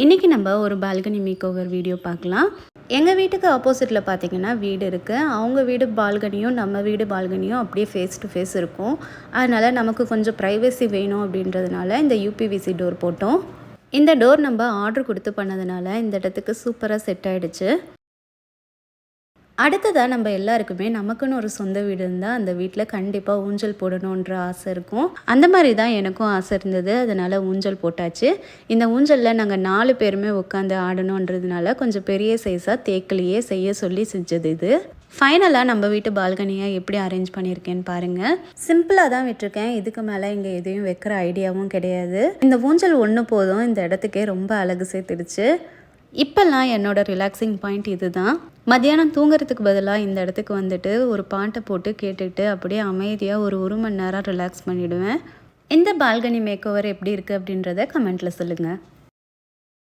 இன்றைக்கி நம்ம ஒரு பால்கனி மேக் ஓவர் வீடியோ பார்க்கலாம். எங்கள் வீட்டுக்கு ஆப்போசிட்டில் பார்த்திங்கன்னா வீடு இருக்குது. அவங்க வீடு பால்கனியும் நம்ம வீடு பால்கனியும் அப்படியே ஃபேஸ் டு ஃபேஸ் இருக்கும். அதனால் நமக்கு கொஞ்சம் ப்ரைவசி வேணும் அப்படின்றதுனால இந்த யூபிவிசி டோர் போட்டோம். இந்த டோர் நம்ம ஆர்டர் கொடுத்து பண்ணதுனால இந்த இடத்துக்கு சூப்பராக செட் ஆகிடுச்சு. அடுத்ததாக நம்ம எல்லாருக்குமே நமக்குன்னு ஒரு சொந்த வீடு இருந்தால் அந்த வீட்டில் கண்டிப்பாக ஊஞ்சல் போடணுன்ற ஆசை இருக்கும். அந்த மாதிரி தான் எனக்கும் ஆசை இருந்தது. அதனால் ஊஞ்சல் போட்டாச்சு. இந்த ஊஞ்சலில் நாங்கள் 4 பேருமே உட்காந்து ஆடணுன்றதுனால கொஞ்சம் பெரிய சைஸாக தேக்கிலேயே செய்ய சொல்லி செஞ்சது இது. ஃபைனலாக நம்ம வீட்டு பால்கனியாக எப்படி அரேஞ்ச் பண்ணியிருக்கேன்னு பாருங்கள். சிம்பிளாக தான் விட்டுருக்கேன். இதுக்கு மேலே இங்கே எதையும் வைக்கிற ஐடியாவும் கிடையாது. இந்த ஊஞ்சல் ஒன்று போதும் இந்த இடத்துக்கே ரொம்ப அழகு சேர்த்துடுச்சு. இப்போல்லாம் என்னோடய ரிலாக்ஸிங் பாயிண்ட் இது தான். மத்தியானம் தூங்குறதுக்கு பதிலாக இந்த இடத்துக்கு வந்துட்டு ஒரு பாட்டை போட்டு கேட்டுக்கிட்டு அப்படியே அமைதியாக ஒரு மணி நேரம் ரிலாக்ஸ் பண்ணிவிடுவேன். இந்த பால்கனி மேக் ஓவர் எப்படி இருக்குது அப்படின்றத கமெண்ட்டில் சொல்லுங்கள்.